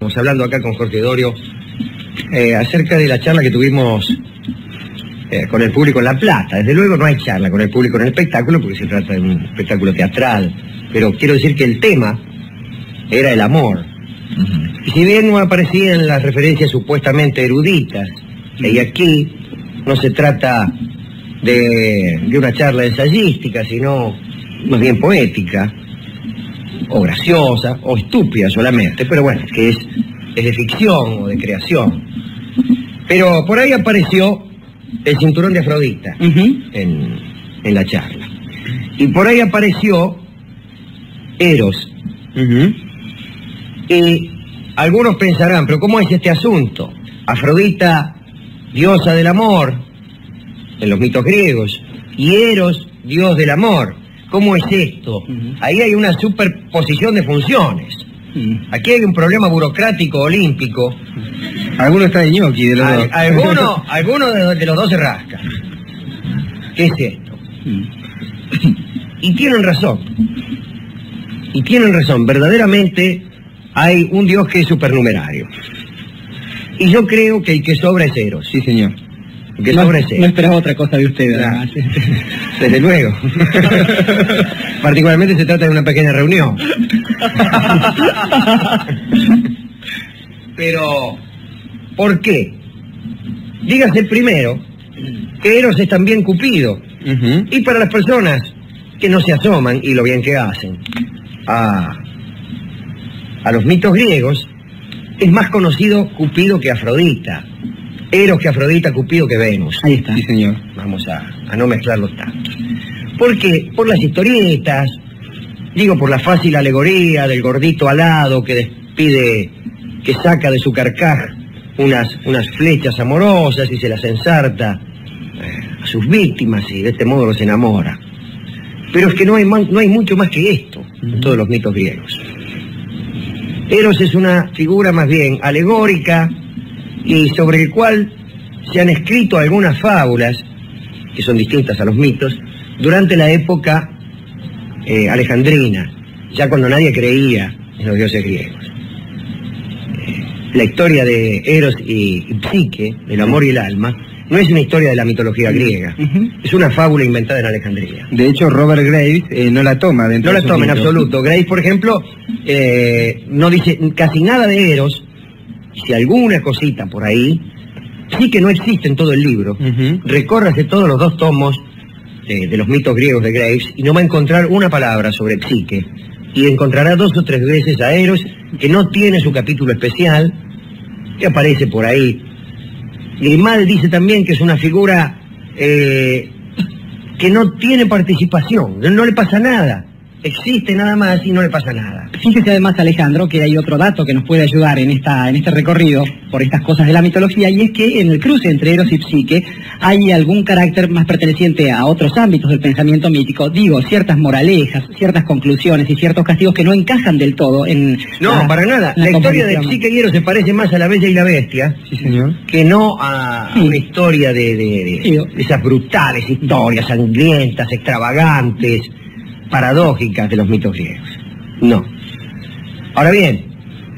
Estamos hablando acá con Jorge Dorio acerca de la charla que tuvimos con el público en La Plata. Desde luego no hay charla con el público en el espectáculo porque se trata de un espectáculo teatral, pero quiero decir que el tema era el amor. Y si bien no aparecían las referencias supuestamente eruditas, y aquí no se trata de una charla ensayística, sino más bien poética, o graciosa, o estúpida solamente, pero bueno, que es de ficción o de creación. Pero por ahí apareció el cinturón de Afrodita en la charla. Y por ahí apareció Eros. Y algunos pensarán, pero ¿cómo es este asunto? Afrodita, diosa del amor, en los mitos griegos, y Eros, dios del amor. ¿Cómo es esto? Ahí hay una superposición de funciones. Aquí hay un problema burocrático olímpico. Alguno está de ñoqui de los dos. Alguno de los dos se rasca. ¿Qué es esto? Y tienen razón. Verdaderamente hay un dios que es supernumerario. Y yo creo que el que sobra es Eros. Sí, señor. El que sobra es Eros. No esperaba otra cosa de usted, además. Desde luego. Particularmente se trata de una pequeña reunión. Pero, ¿por qué? Dígase primero que Eros es también Cupido. Y para las personas que no se asoman, y lo bien que hacen, a los mitos griegos, es más conocido Cupido que Afrodita. Eros que Afrodita, Cupido que Venus. Ahí está. Sí, señor. Vamos a no mezclarlos tanto. ¿Por qué? Por las historietas, digo, por la fácil alegoría del gordito alado que despide, que saca de su carcaj unas flechas amorosas y se las ensarta a sus víctimas y de este modo los enamora. Pero es que no hay mucho más que esto en todos los mitos griegos. Eros es una figura más bien alegórica y sobre el cual se han escrito algunas fábulas que son distintas a los mitos durante la época alejandrina, ya cuando nadie creía en los dioses griegos. La historia de Eros y Psique, del amor y el alma, no es una historia de la mitología griega, es una fábula inventada en Alejandría. De hecho, Robert Graves no la toma dentro. No la toma en absoluto. Graves, por ejemplo, no dice casi nada de Eros, si alguna cosita por ahí, sí que no existe en todo el libro. Recórrase todos los 2 tomos de los mitos griegos de Graves y no va a encontrar una palabra sobre Psique. Y encontrará 2 o 3 veces a Eros, que no tiene su capítulo especial, que aparece por ahí. Grimal dice también que es una figura que no tiene participación, no le pasa nada. Existe nada más y no le pasa nada. Fíjese además, Alejandro, que hay otro dato que nos puede ayudar en este recorrido por estas cosas de la mitología, y es que en el cruce entre Eros y Psique hay algún carácter más perteneciente a otros ámbitos del pensamiento mítico, digo, ciertas moralejas, ciertas conclusiones y ciertos castigos que no encajan del todo en... No, para nada. La historia de Psique y Eros se parece más a La Bella y la Bestia, sí, señor, que no a una historia de esas brutales historias sangrientas, extravagantes, paradójicas de los mitos griegos. No. Ahora bien,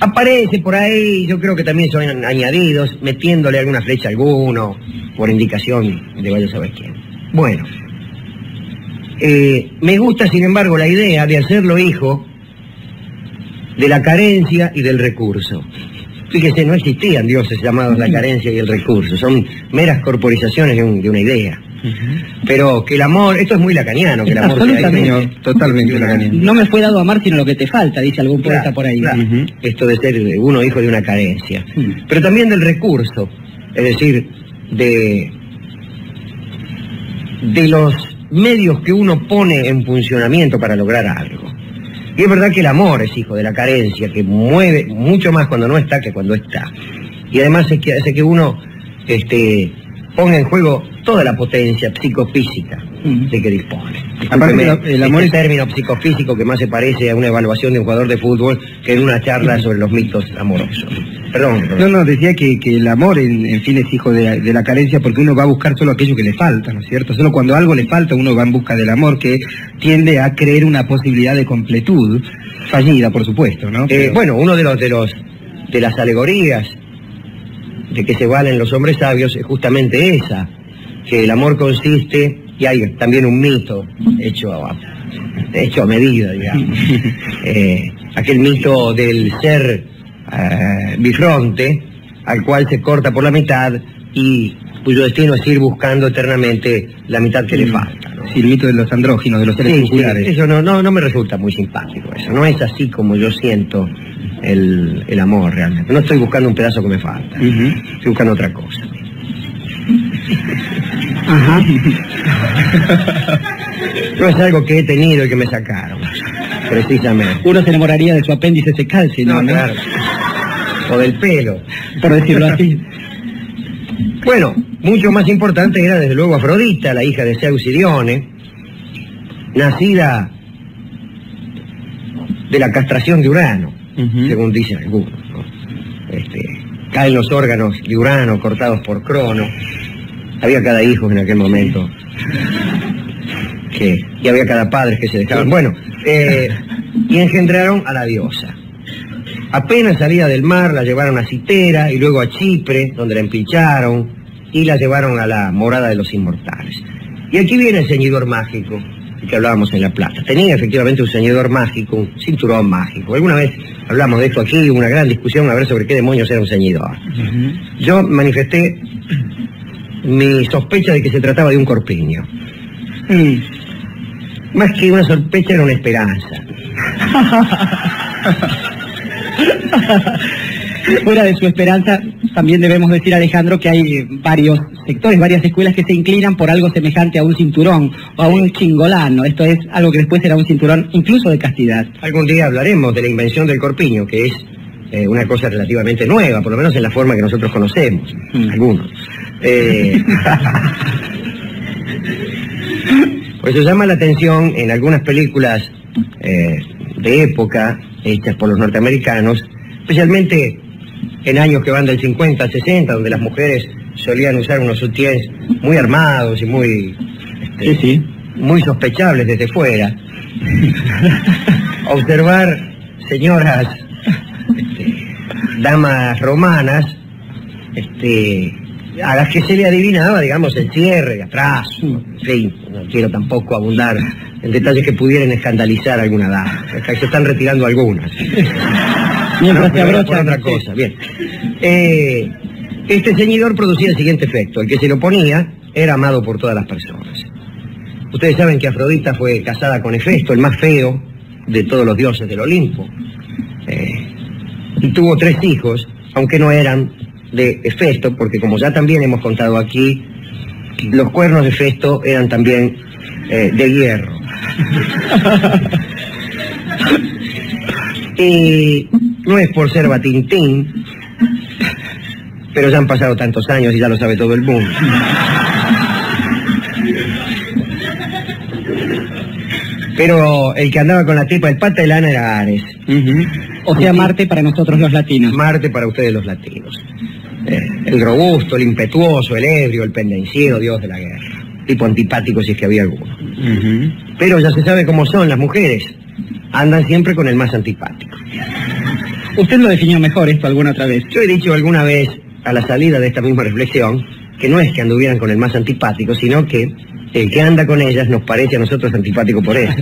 aparece por ahí, yo creo que también son añadidos, metiéndole alguna flecha a alguno, por indicación de vaya a saber quién. Bueno, me gusta sin embargo la idea de hacerlo hijo de la carencia y del recurso. Fíjese, no existían dioses llamados la carencia y el recurso, son meras corporizaciones de una idea. Pero que el amor, esto es muy lacaniano, que el amor sea totalmente lacaniano. No me fue dado amar sino lo que te falta, dice algún poeta por ahí. Claro. Esto de ser uno hijo de una carencia. Pero también del recurso, es decir, de los medios que uno pone en funcionamiento para lograr algo. Y es verdad que el amor es hijo de la carencia, que mueve mucho más cuando no está que cuando está. Y además es que hace que uno ponga en juego toda la potencia psicofísica de que dispone. Aparte, el amor es término psicofísico que más se parece a una evaluación de un jugador de fútbol que en una charla sobre los mitos amorosos. Perdón. No, decía que el amor en fin es hijo de la carencia, porque uno va a buscar solo aquello que le falta, ¿no es cierto? Solo cuando algo le falta uno va en busca del amor, que tiende a creer una posibilidad de completud, fallida por supuesto, ¿no? Bueno, uno de los de las alegorías de que se valen los hombres sabios es justamente esa, que el amor consiste, y hay también un mito hecho a medida, digamos, aquel mito del ser bifronte, al cual se corta por la mitad y cuyo destino es ir buscando eternamente la mitad que le falta, ¿no? Sí, el mito de los andróginos, de los seres circulares. Sí, eso no me resulta muy simpático, eso no es así como yo siento el amor realmente. No estoy buscando un pedazo que me falta, estoy buscando otra cosa. Ajá. No es algo que he tenido y que me sacaron, precisamente. Uno se enamoraría de su apéndice secal, si no, ¿no? Claro. O del pelo, por decirlo así. Bueno, mucho más importante era desde luego Afrodita, la hija de Zeus y Dione, nacida de la castración de Urano, según dicen algunos, ¿no? Caen los órganos de Urano cortados por Crono. Había cada hijo en aquel momento, y había cada padre que se dejaban. Bueno, y engendraron a la diosa. Apenas salida del mar, la llevaron a Citera y luego a Chipre, donde la empilcharon, y la llevaron a la morada de los inmortales. Y aquí viene el ceñidor mágico, del que hablábamos en La Plata. Tenía efectivamente un ceñidor mágico, un cinturón mágico. Alguna vez hablamos de esto aquí, hubo una gran discusión a ver sobre qué demonios era un ceñidor. Yo manifesté mi sospecha de que se trataba de un corpiño. Más que una sospecha, era una esperanza. Fuera de su esperanza, también debemos decir, Alejandro, que hay varios sectores, varias escuelas que se inclinan por algo semejante a un cinturón o a un chingolano. Esto es algo que después será un cinturón incluso de castidad. Algún día hablaremos de la invención del corpiño, que es una cosa relativamente nueva, por lo menos en la forma que nosotros conocemos, algunos. Pues se llama la atención en algunas películas de época, hechas por los norteamericanos, especialmente en años que van del 50 al 60, donde las mujeres solían usar unos sutiens muy armados y muy muy sospechables desde fuera. Observar señoras, damas romanas, a las que se le adivinaba, digamos, el cierre de atrás. En fin, no quiero tampoco abundar en detalles que pudieran escandalizar a alguna dama. Se están retirando algunas. Mientras te abrocha otra cosa. Bien. Este ceñidor producía el siguiente efecto: el que se lo ponía era amado por todas las personas. Ustedes saben que Afrodita fue casada con Hefesto, el más feo de todos los dioses del Olimpo, y tuvo 3 hijos, aunque no eran de Hefesto, porque como ya también hemos contado aquí, los cuernos de Hefesto eran también de hierro. Y no es por ser Batintín, pero ya han pasado tantos años y ya lo sabe todo el mundo. Pero el que andaba con la tipa del pata de lana era Ares. O sea, Marte para nosotros los latinos. Marte para ustedes los latinos. El robusto, el impetuoso, el ebrio, el pendenciero, dios de la guerra. Tipo antipático si es que había alguno. Pero ya se sabe cómo son las mujeres. Andan siempre con el más antipático. Usted lo definió mejor esto alguna otra vez. Yo he dicho alguna vez, a la salida de esta misma reflexión, que no es que anduvieran con el más antipático, sino que el que anda con ellas nos parece a nosotros antipático por eso.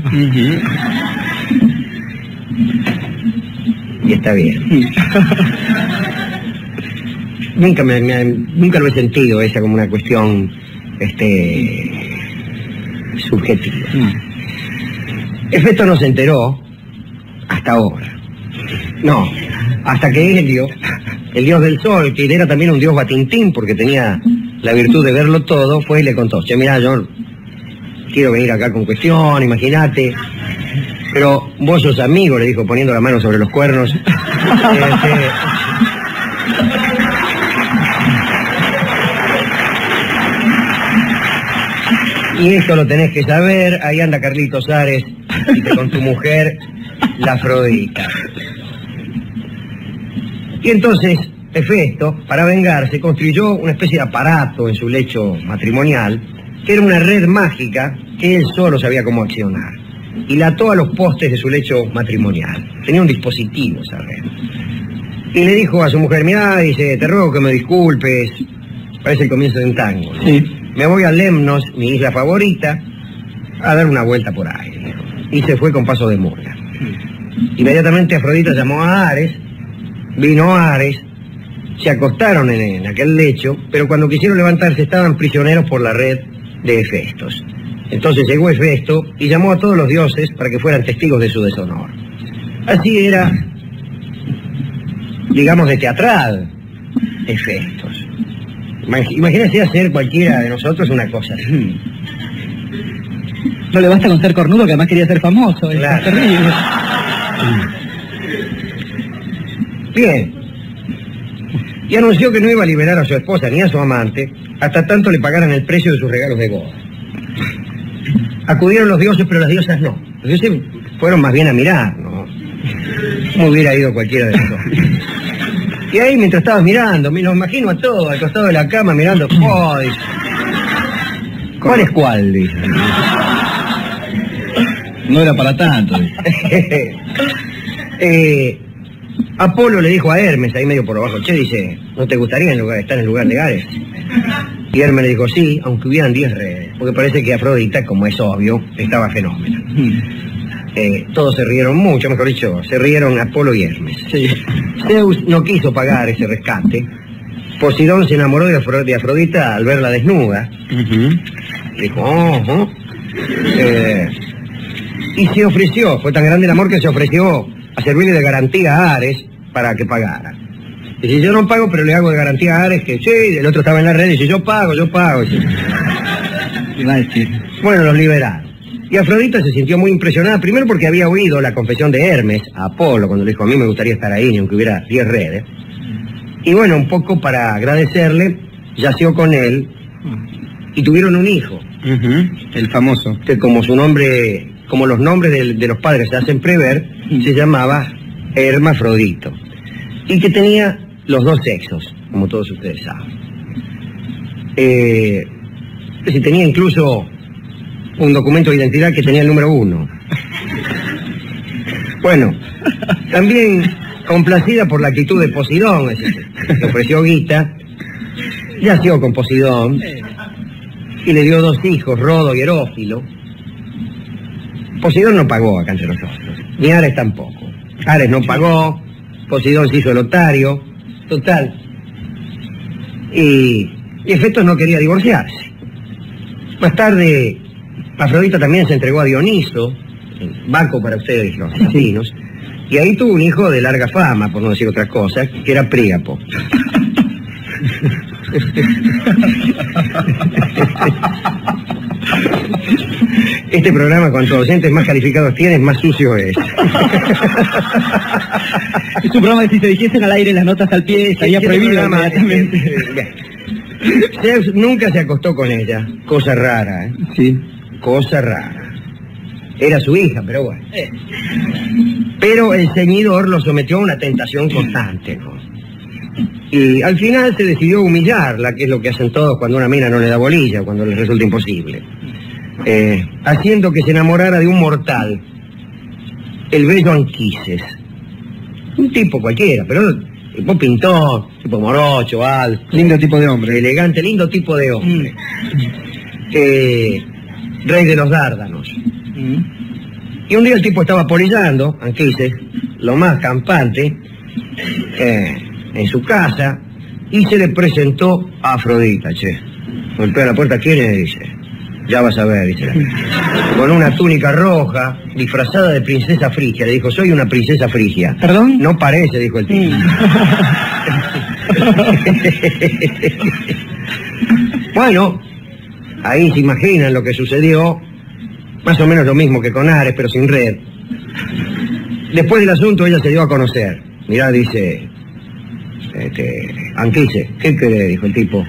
Y está bien. Nunca lo he sentido esa como una cuestión subjetiva. Hefesto no se enteró hasta ahora. No, hasta que Helio, el dios del sol, que era también un dios batintín porque tenía la virtud de verlo todo, fue y le contó: che, mirá, yo quiero venir acá con cuestión, imagínate, pero vos sos amigo, le dijo poniendo la mano sobre los cuernos. Y esto lo tenés que saber, ahí anda Carlitos Ares con tu mujer, la Afrodita. Y entonces Hefesto, para vengarse, construyó una especie de aparato en su lecho matrimonial, que era una red mágica que él solo sabía cómo accionar, y la ató a los postes de su lecho matrimonial. Tenía un dispositivo esa red. Y le dijo a su mujer, mirá, dice, te ruego que me disculpes, parece el comienzo de un tango, ¿no? Sí. Me voy a Lemnos, mi isla favorita, a dar una vuelta por ahí, dijo. Y se fue con paso de mula. Inmediatamente Afrodita llamó a Ares, vino Ares, se acostaron en aquel lecho, pero cuando quisieron levantarse estaban prisioneros por la red de Hefestos. Entonces llegó Hefesto y llamó a todos los dioses para que fueran testigos de su deshonor. Así era, digamos, de teatral, Hefestos. Imagínense hacer cualquiera de nosotros una cosa así. No le basta con ser cornudo, que además quería ser famoso. Claro. Es terrible. Bien. Y anunció que no iba a liberar a su esposa ni a su amante hasta tanto le pagaran el precio de sus regalos de boda. Acudieron los dioses, pero las diosas no. Los dioses fueron más bien a mirar, ¿no? Como hubiera ido cualquiera de nosotros. Y ahí, mientras estabas mirando, me lo imagino a todos, al costado de la cama, mirando. Oh, dice. ¿Cuál es cuál? Dice. No era para tanto. Apolo le dijo a Hermes, ahí medio por abajo, che, dice, ¿no te gustaría estar en lugar de Ares? Y Hermes le dijo, sí, aunque hubieran 10 redes, porque parece que Afrodita, como es obvio, estaba fenómena. Todos se rieron mucho, mejor dicho, se rieron Apolo y Hermes. Sí. Zeus no quiso pagar ese rescate. Poseidón se enamoró de Afrodita al verla desnuda. Dijo, y se ofreció, fue tan grande el amor que se ofreció a servirle de garantía a Ares para que pagara. Dice, yo no pago, pero le hago de garantía a Ares que sí, el otro estaba en la red y dice, yo pago. Dice. Bueno, los liberaron. Y Afrodita se sintió muy impresionada, primero porque había oído la confesión de Hermes a Apolo, cuando le dijo, a mí me gustaría estar ahí, ni aunque hubiera 10 redes. Y bueno, un poco para agradecerle, yació con él y tuvieron un hijo. El famoso. Que como su nombre, como los nombres de los padres se hacen prever, se llamaba Hermafrodito. Y que tenía los dos sexos, como todos ustedes saben. Si tenía incluso un documento de identidad que tenía el número 1. Bueno, también complacida por la actitud de Poseidón, le ofreció guita, yació con Poseidón y le dio 2 hijos, Rodo y Herófilo. Poseidón no pagó acá entre nosotros, ni Ares tampoco. Ares no pagó, Poseidón se hizo el otario, total. Y Hefesto no quería divorciarse. Más tarde, Afrodita también se entregó a Dioniso, banco para ustedes los latinos, y ahí tuvo un hijo de larga fama, por no decir otra cosa, que era Príapo. Este programa, cuanto docentes más calificados tienes, más sucio es. Es un programa que si se dijesen al aire las notas al pie estaría prohibido inmediatamente. Zeus nunca se acostó con ella, cosa rara, ¿eh? Sí. Cosa rara. Era su hija, pero bueno. Pero el ceñidor lo sometió a una tentación constante, ¿no? Y al final se decidió humillarla, que es lo que hacen todos cuando una mina no le da bolilla, cuando les resulta imposible. Haciendo que se enamorara de un mortal, el bello Anquises. Un tipo cualquiera, pero tipo pintón, tipo morocho, alto. Lindo tipo de hombre. Elegante, lindo tipo de hombre. Rey de los Dárdanos. Y un día el tipo estaba polillando, Anquises, lo más campante, en su casa, y se le presentó a Afrodita, che. Golpea la puerta, ¿quién es? Dice. Ya vas a ver, dice. Con una túnica roja, disfrazada de princesa frigia. Le dijo, soy una princesa frigia. ¿Perdón? No parece, dijo el tipo. Bueno, ahí se imaginan lo que sucedió. Más o menos lo mismo que con Ares, pero sin red. Después del asunto, ella se dio a conocer. Mirá, dice... Anquises, ¿qué cree? Dijo el tipo.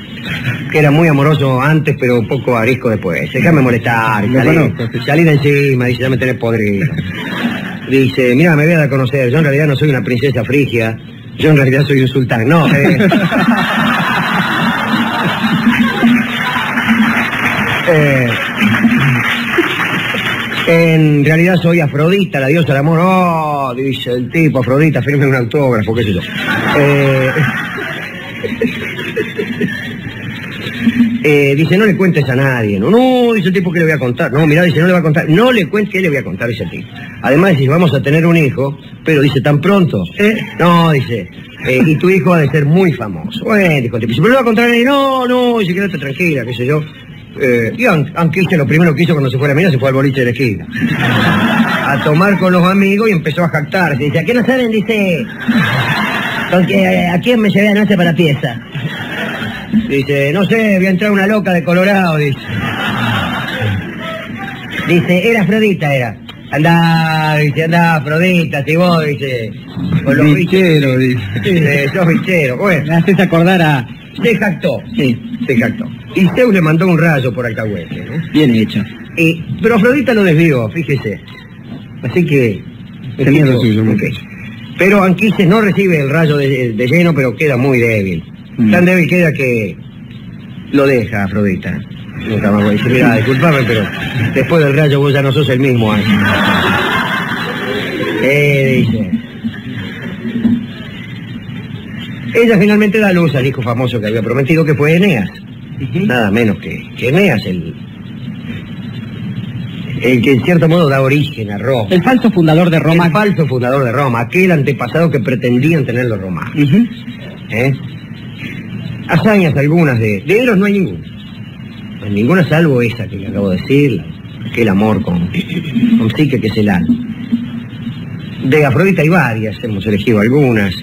Que era muy amoroso antes, pero un poco arisco después. Déjame molestar, salir encima, dice, ya me tenés podrido. Dice, mira, me voy a dar a conocer, yo en realidad no soy una princesa frigia, yo en realidad soy un sultán. No, En realidad soy Afrodita, la diosa del amor. Oh, dice el tipo, Afrodita, firme un autógrafo, qué sé yo. Dice, no le cuentes a nadie. No, dice el tipo, ¿qué le voy a contar? No, mirá, dice, no le va a contar. No le cuentes, ¿qué le voy a contar? Dice el tipo. Además, dice, vamos a tener un hijo, pero dice, ¿tan pronto? No, dice, y tu hijo ha de ser muy famoso. Bueno, dijo el tipo, dice, pero le va a contar a nadie. No, dice, quédate tranquila, qué sé yo. Y aunque lo primero que hizo cuando se fue a la mina, se fue al boliche de la esquina. A tomar con los amigos y empezó a jactarse. Dice, ¿a qué no salen? Dice, ¿a quién me llevé anoche para la pieza? Dice, no sé, voy a entrar una loca de Colorado, dice. Dice, era Afrodita, era. Andá, Afrodita, si vos, dice. Con los bicheros, dice. Sos bichero, bueno. Me haces acordar a... Se jactó. Sí. Se jactó. Y Zeus le mandó un rayo por alcahuete, ¿no? Bien hecho. Pero Afrodita lo desvió, fíjese. Así que... Tenía lo suyo, okay. Pero Anquises no recibe el rayo de lleno, pero queda muy débil. Tan débil queda que lo deja Afrodita. Nunca más voy a decir, mira, disculpame, pero después del rayo vos ya no sos el mismo. Dice. Ella finalmente da luz al hijo famoso que había prometido, que fue Eneas. Nada menos que Eneas, el que en cierto modo da origen a Roma. El falso fundador de Roma. El falso fundador de Roma, aquel antepasado que pretendían tener los romanos. Hazañas algunas de Eros no hay ninguna. No hay ninguna salvo esa que le acabo de decir, aquel amor con Psique, que es el alma. De Afrodita hay varias, hemos elegido algunas.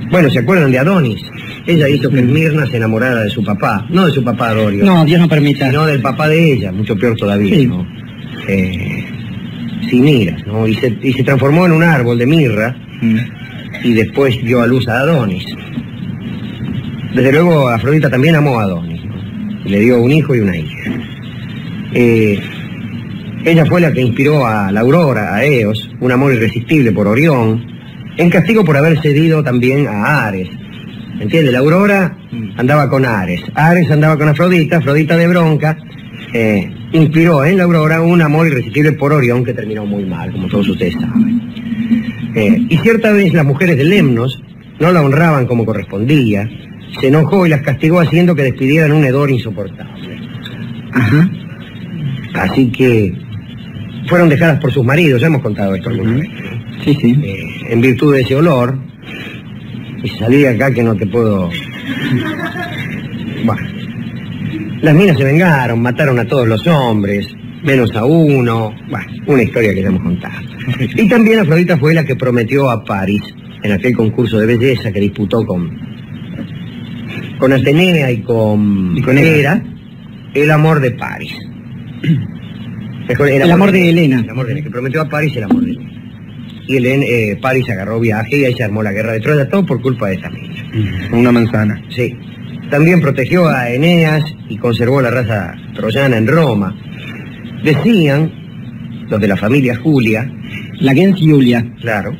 Bueno, ¿se acuerdan de Adonis? Ella hizo que Esmirna se enamorara de su papá, no de su papá Dorio. No, Dios no permita. Sino del papá de ella, mucho peor todavía, sí. ¿No? Simiras, ¿no? Y se transformó en un árbol de mirra y después dio a luz a Adonis. Desde luego Afrodita también amó a Adonis, ¿no? Y le dio un hijo y una hija. Ella fue la que inspiró a la Aurora, a Eos, un amor irresistible por Orión, en castigo por haber cedido también a Ares. ¿Entiende? La Aurora andaba con Ares andaba con Afrodita de bronca, inspiró en la Aurora un amor irresistible por Orión que terminó muy mal, como todos ustedes saben. Y cierta vez las mujeres de Lemnos no la honraban como correspondía, se enojó y las castigó haciendo que despidieran un hedor insoportable. Así que fueron dejadas por sus maridos, ya hemos contado esto alguna vez. Sí. En virtud de ese olor, y salí de acá que no te puedo... Bueno, las minas se vengaron, mataron a todos los hombres, menos a uno. Bueno, una historia que ya hemos contado. Y también Afrodita fue la que prometió a Paris, en aquel concurso de belleza que disputó con Atenea y con Hera, el amor de Paris. El amor de Helena. El amor de Helena, que prometió a Paris el amor de Helena. Y Paris agarró viaje y ahí se armó la guerra de Troya, todo por culpa de esta mina. Una manzana. Sí. También protegió a Eneas y conservó la raza troyana en Roma. Decían, los de la familia Julia... La gens Julia. Claro,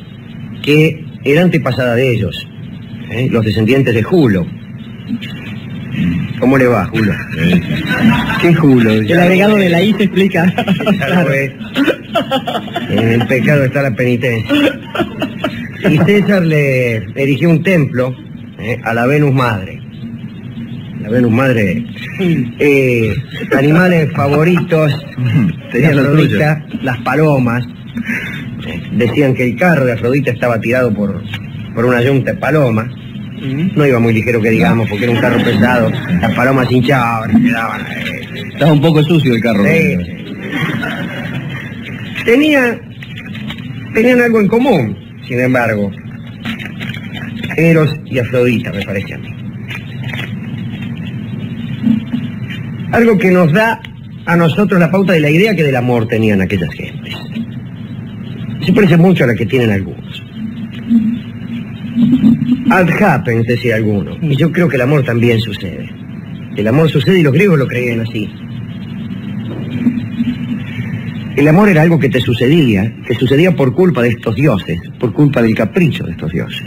que era antepasada de ellos, los descendientes de Julo. ¿Cómo le va, Julo? ¿Qué Julo? El agregado de la I se explica. Claro, en el pecado está la penitencia. Y César le erigió un templo a la Venus Madre. La Venus Madre, animales favoritos de Afrodita, las palomas. Decían que el carro de Afrodita estaba tirado por una yunta de palomas. No iba muy ligero que digamos, porque era un carro pesado. Las palomas hinchaban, quedaban. Estaba un poco sucio el carro. Sí. Tenían algo en común, sin embargo. Eros y Afrodita, me parece a mí. Algo que nos da a nosotros la pauta de la idea que del amor tenían aquellas gentes. Se parece mucho a la que tienen algunos. Ad happens, decía alguno. Y yo creo que el amor también sucede. El amor sucede y los griegos lo creían así. El amor era algo que te sucedía, que sucedía por culpa de estos dioses, por culpa del capricho de estos dioses.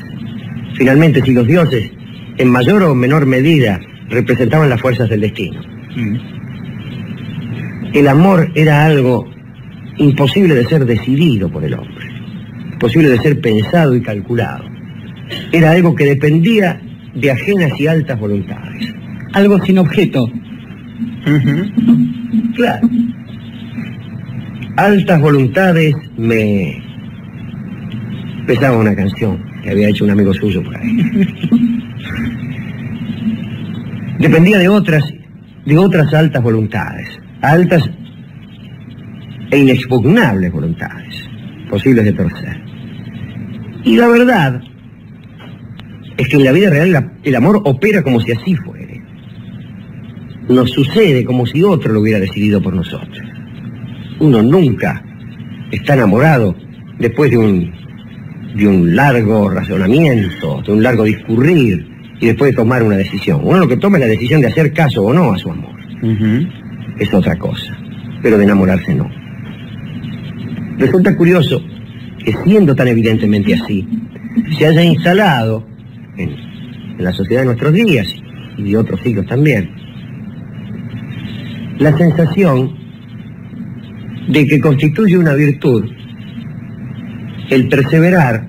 Finalmente, si los dioses, en mayor o menor medida, representaban las fuerzas del destino. El amor era algo imposible de ser decidido por el hombre, imposible de ser pensado y calculado. Era algo que dependía de ajenas y altas voluntades. Algo sin objeto. Claro. Altas voluntades me pesaba una canción que había hecho un amigo suyo por ahí. Dependía de otras altas voluntades, altas e inexpugnables voluntades, posibles de torcer. Y la verdad es que en la vida real el amor opera como si así fuere. Nos sucede como si otro lo hubiera decidido por nosotros. Uno nunca está enamorado después de un largo razonamiento, de un largo discurrir y después de tomar una decisión. Uno lo que toma es la decisión de hacer caso o no a su amor. Es otra cosa, pero de enamorarse no. Resulta curioso que siendo tan evidentemente así, se haya instalado en la sociedad de nuestros días y de otros siglos también, la sensación de que constituye una virtud el perseverar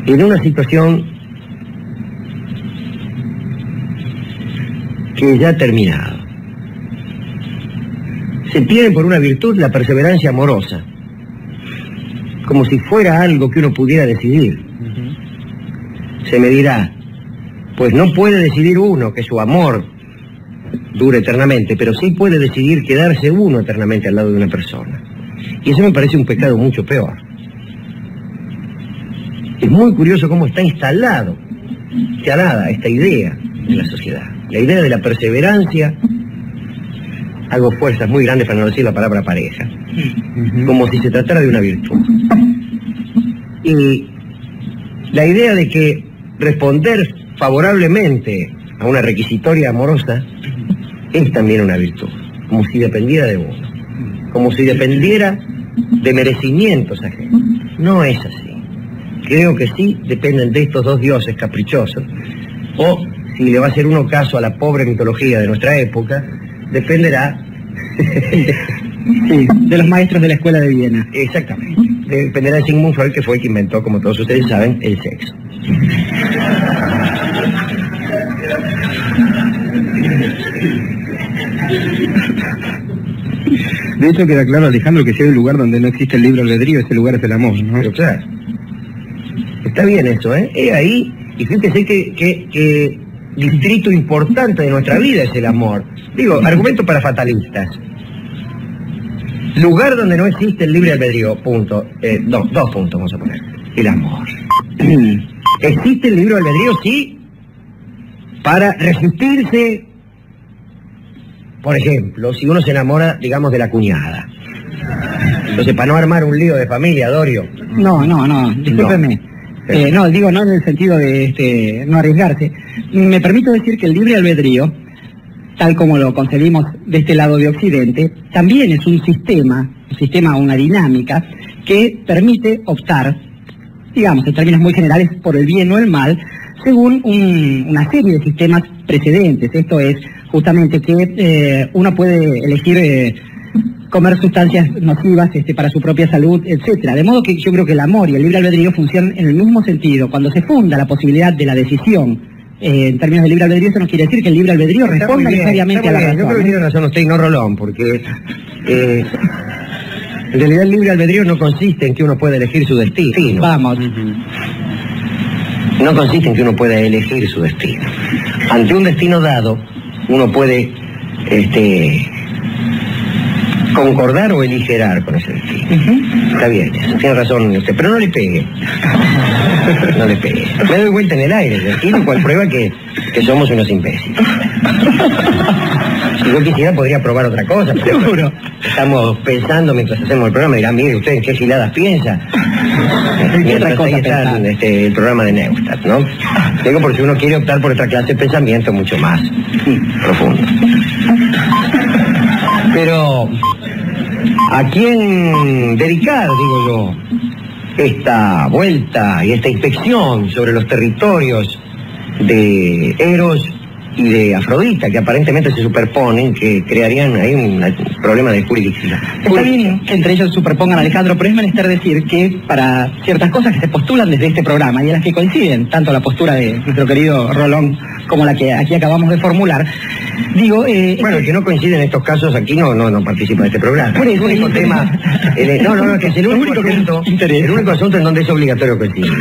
en una situación que ya ha terminado. Se tiene por una virtud la perseverancia amorosa, como si fuera algo que uno pudiera decidir. Se me dirá, pues no puede decidir uno que su amor dure eternamente, pero sí puede decidir quedarse uno eternamente al lado de una persona. Y eso me parece un pecado mucho peor. Es muy curioso cómo está instalada esta idea en la sociedad. La idea de la perseverancia, hago fuerzas muy grandes para no decir la palabra pareja, como si se tratara de una virtud. Y la idea de que responder favorablemente a una requisitoria amorosa es también una virtud, como si dependiera de uno, como si dependiera de merecimientos ajenos. No es así. Creo que sí dependen de estos dos dioses caprichosos, o si le va a hacer uno caso a la pobre mitología de nuestra época, dependerá de los maestros de la escuela de Viena. Exactamente. Dependerá de Sigmund Freud, que fue el que inventó, como todos ustedes saben, el sexo. De hecho queda claro, Alejandro, que si hay un lugar donde no existe el libre albedrío, ese lugar es el amor, ¿no? Pero claro, está bien eso, ¿eh? Es ahí, y fíjese que distrito importante de nuestra vida es el amor. Digo, argumento para fatalistas. Lugar donde no existe el libre albedrío, punto. No, 2 puntos vamos a poner. El amor. ¿Existe el libre albedrío? Sí. Para resistirse, por ejemplo, si uno se enamora, digamos, de la cuñada. Entonces, para no armar un lío de familia, Dorio. No, discúlpeme. No, digo, no en el sentido de no arriesgarse. Me permito decir que el libre albedrío, tal como lo concebimos de este lado de Occidente, también es un sistema, una dinámica, que permite optar, digamos, en términos muy generales, por el bien o el mal, según una serie de sistemas precedentes. Esto es justamente que uno puede elegir comer sustancias nocivas para su propia salud, etcétera. De modo que yo creo que el amor y el libre albedrío funcionan en el mismo sentido. Cuando se funda la posibilidad de la decisión en términos de libre albedrío, eso no quiere decir que el libre albedrío responda necesariamente a la razón. Yo creo que tiene razón usted y no Rolón, porque en realidad el libre albedrío no consiste en que uno pueda elegir su destino. Vamos. No consiste en que uno pueda elegir su destino. Ante un destino dado, uno puede concordar o aligerar con ese destino. Está bien, tiene razón usted, pero no le pegue. No le pegue. Me doy vuelta en el aire, el destino, cual prueba que somos unos imbéciles. Si yo quisiera podría probar otra cosa, pero seguro. Estamos pensando mientras hacemos el programa, dirán, mire usted en qué giladas piensa. ¿Qué otra cosa está el programa de Neustadt, ¿no? Digo, porque si uno quiere optar por otra clase de pensamiento mucho más profundo. Pero ¿a quién dedicar, digo yo, esta vuelta y esta inspección sobre los territorios de Eros y de Afrodita, que aparentemente se superponen, que crearían ahí un problema de jurisdicción. Está bien que entre ellos se superpongan, Alejandro, pero es menester decir que para ciertas cosas que se postulan desde este programa y en las que coinciden, tanto la postura de nuestro querido Rolón como la que aquí acabamos de formular, digo... bueno, el que no coincide en estos casos aquí no participa de este programa. Por eso, el único tema... que es el único asunto en donde es obligatorio coincidir.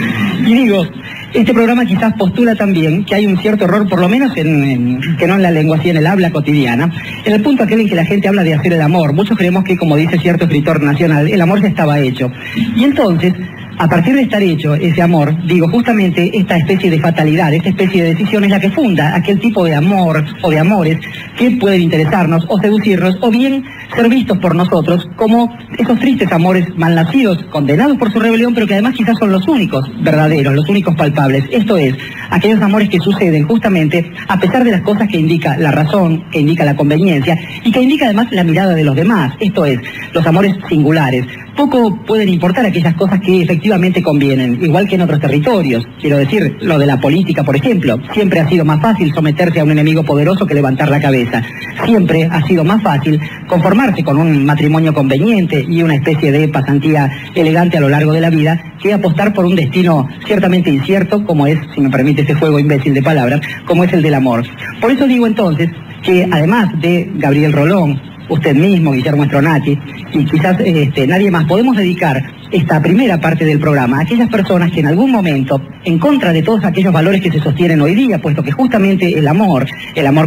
Y digo, este programa quizás postula también que hay un cierto error, por lo menos que no en la lengua, sino en el habla cotidiana, en el punto aquel en que la gente habla de hacer el amor. Muchos creemos que, como dice cierto escritor nacional, el amor ya estaba hecho. Y entonces, a partir de estar hecho ese amor, digo, justamente esta especie de fatalidad, esta especie de decisión es la que funda aquel tipo de amor o de amores que pueden interesarnos o seducirnos, o bien ser vistos por nosotros como esos tristes amores malnacidos, condenados por su rebelión, pero que además quizás son los únicos verdaderos, los únicos palpables. Esto es, aquellos amores que suceden justamente a pesar de las cosas que indica la razón, que indica la conveniencia y que indica además la mirada de los demás. Esto es, los amores singulares. Poco pueden importar aquellas cosas que efectivamente convienen, igual que en otros territorios. Quiero decir, lo de la política, por ejemplo. Siempre ha sido más fácil someterse a un enemigo poderoso que levantar la cabeza. Siempre ha sido más fácil conformarse con un matrimonio conveniente y una especie de pasantía elegante a lo largo de la vida que apostar por un destino ciertamente incierto, como es, si me permite ese juego imbécil de palabras, como es el del amor. Por eso digo entonces que además de Gabriel Rolón, usted mismo, Guillermo Stronati, y quizás nadie más, podemos dedicar esta primera parte del programa a aquellas personas que en algún momento, en contra de todos aquellos valores que se sostienen hoy día, puesto que justamente el amor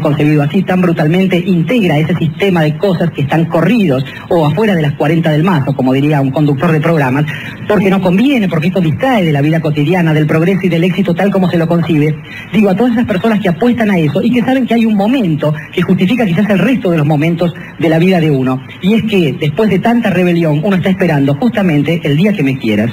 concebido así tan brutalmente, integra ese sistema de cosas que están corridos o afuera de las 40 del mazo, como diría un conductor de programas, porque no conviene, porque esto distrae de la vida cotidiana, del progreso y del éxito tal como se lo concibe. Digo, a todas esas personas que apuestan a eso y que saben que hay un momento que justifica quizás el resto de los momentos de la vida de uno, y es que después de tanta rebelión uno está esperando justamente el día que me quieras.